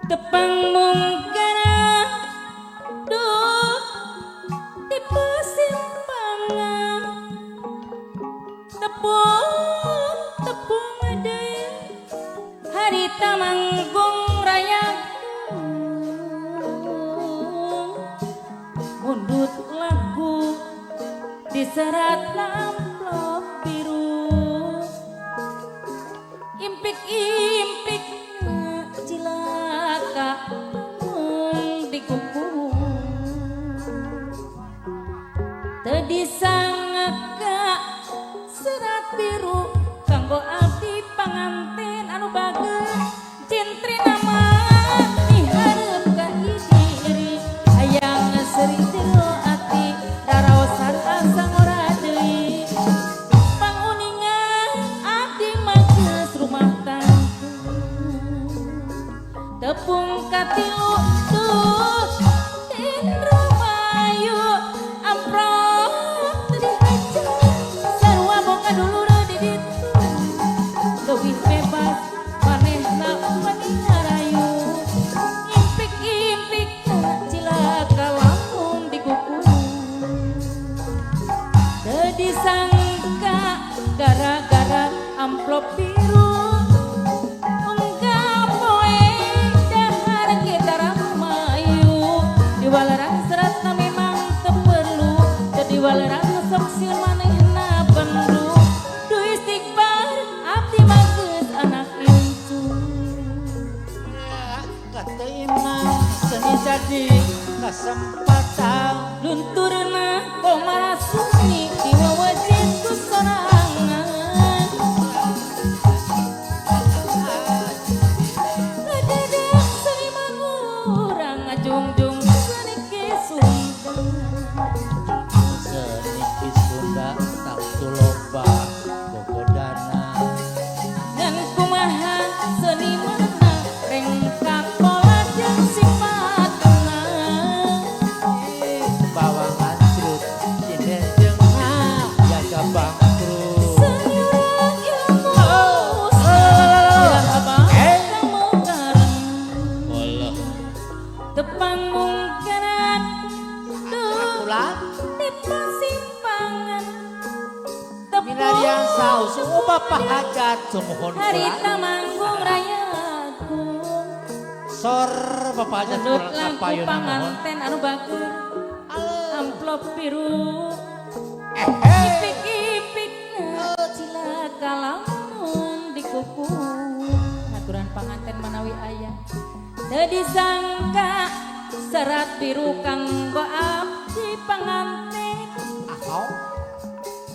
Tepang mungkana duh di persimpangan tepung deui harita manggung raya mundut lagu diserat amplop biru impik-impik cilaka di kuku teu disangka serat biru kanggo abdi panganten anu bageus cintri nama dihareup ka diri hayang seri jero ati raraosan asa ngora deui panguningan abdi mageus rumah tangga tepung katilu tuh tindro mayu amprok tadi aja sarua boga dulu di ditu leuwih bebas manehna manehna rayu impik-impik cilaka lamun di kuku teu disangka gara-gara amplop biru diwalaran seratna memang teperlu jadi walaran sok sieun manehna pendu duh istighfar abdi mageus anak incu kateimna seni jadi kesempatan lunturna komara suni diwawajin ku sorangan ngadadek seniman urang ngajungjung seniki Sunda tak tuloba bogodana dan kumaha senimanna rengkak pola jeung sifatna bawangan trut sinden jeung jaga bangkrut senyurang ilmu ilang abang kamu kareng Allah tepang mungkaran ulah di persimpangan minarian saus bapak hajat sumuhun harita manggung rayaku sor bapak hajat menurut kurang lagu kapayun mohon panganten anu bagur amplop biru hey ipik-ipik cilaka lamun di kuku ngaturan panganten manawi aya teu disangka serat biru kanggo abdi panganten ahau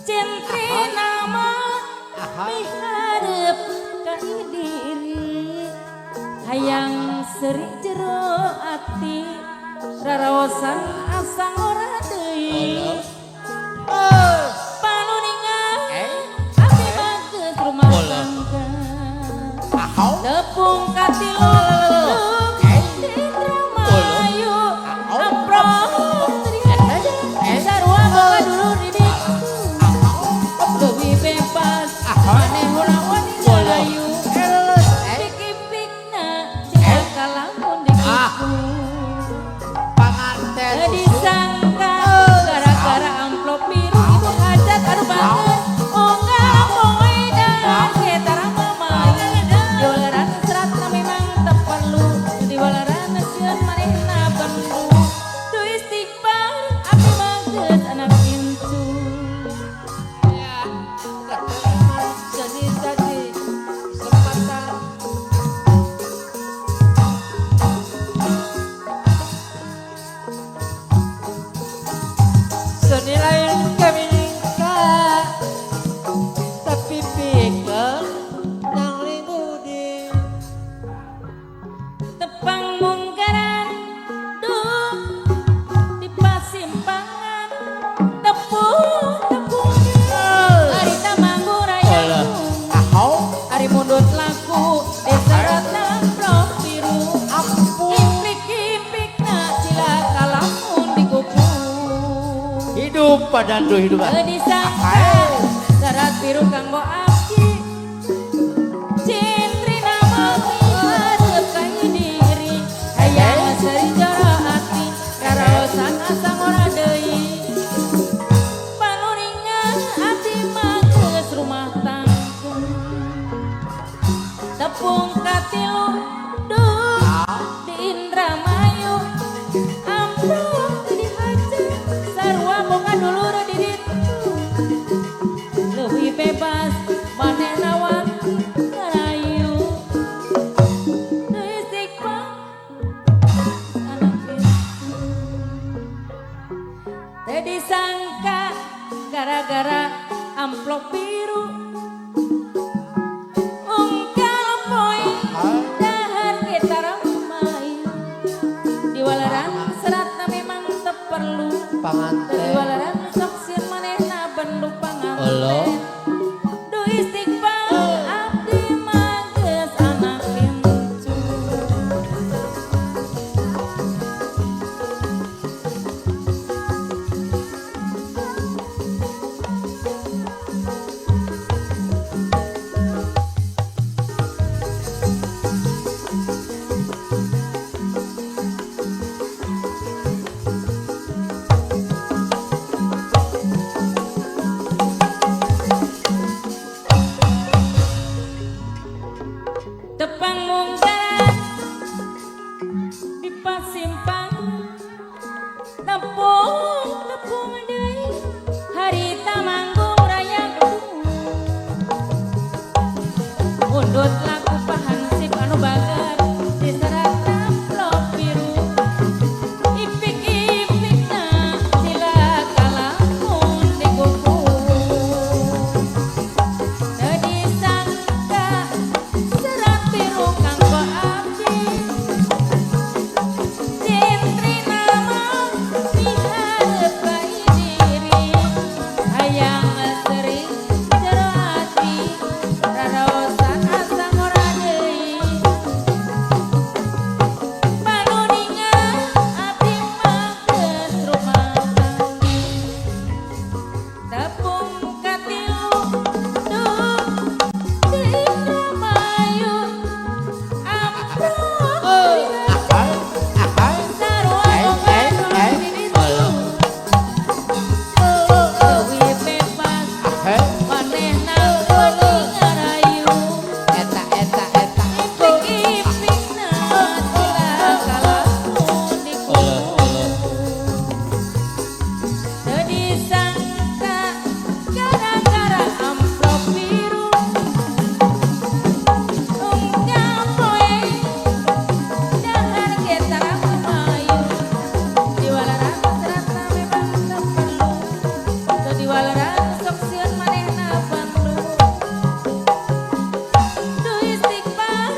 cintri nama mihareup ka diri hayang seri jero ati raraosan asa ngora deui panuningan abdi mageus rumah tangga ahau tepung katilu tindro mayu amprok sarua boga dulu di ditu leuwih bebas maneh urang wanita rayu pik-pikna cilaka lamun di kuku panganten teu disangka gara-gara amplop biru ibu hajat anu banget onggal poe dan ketara mamayu diwalaran seratna memang teperlu diwalaran sieun manehna bendu duh istighfar abdi mageus anak incu ya kateimna seni jadi kesempatan hidup padandu hidup. disangka sarat biru kanggo abdi cintri nama hadap kayu diri hayang seri joro hati raraosan asa ngora deui panuringan abdi mageus rumah tangga tepung katilu duh di Indramayu amplop di haja sarua boga dulur di ditu leuwih bebas manehna wanti ngarayu teu istighfar anak itu teu disangka gara-gara amplop biru ungkal poe dahar kita ramai diwalaran seratna memang teperlu Panganten. diwalaran sok sieun manehna bendu Olo. panganten du istighfar abdi mageus anak incu tepang munggaran di pasimpang tepung deui harita manggung rayaku undut laku pahansip anu bager di serat amplop biru ipik-ipikna sila kalamun di kuku teu disangka serat biru kanggo abdi cintri nama miharep bayi diri hayang sering jero hati raraosan asa ngora deui panuningan abdi mageus rumah tangga tepung katilu duh di Indramayu amplop sarua boga dulur di ditu leuwih bebas manehna wanti ngarayu ipik-ipikna sila kalamun di kuku teu disangka gara-gara amplop biru unggal poe dahar kita ramai diwalaran seratna memang teperlu teu diwalaran sok sieun manehna bandu du istighfar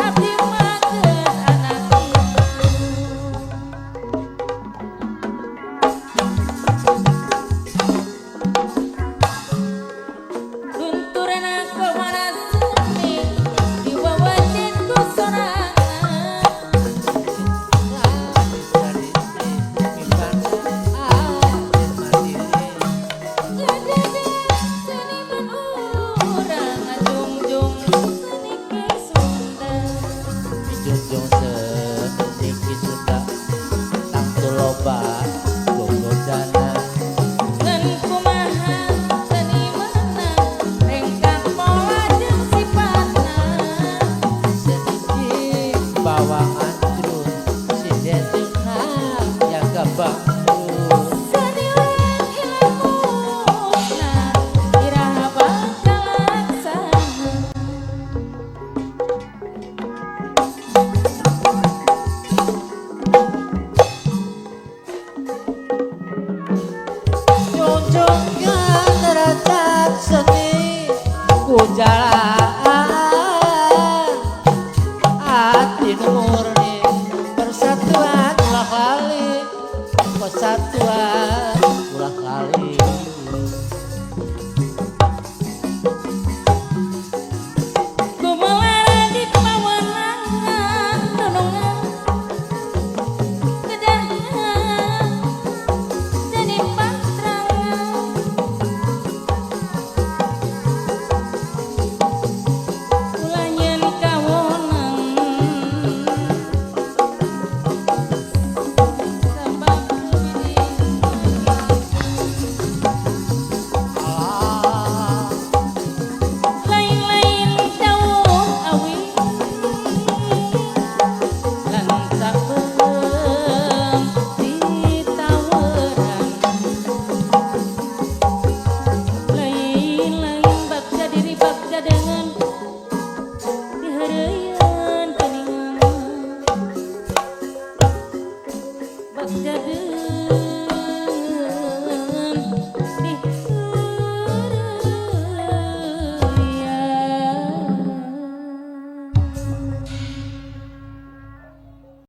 abdi mageus anak tunturna komana seni diwawatin ku sorangan ngedede seniman urang ngajungjung seni ke Sunda Dijunjung sedikit sudah Tangtu loba Gogodana ngan kumaha senimanna rengkang pola jeung sifatna Sedikit bawang anjrun Si dedena Jaga bangun seni urang ilmuna iraha bakal laksana Junjungan derajat seni Ku jalan Hati murni Persatuan ulah kali Persatuan ulah kali kumaha di pawenangan nunungan kedangan jadi patrang jadi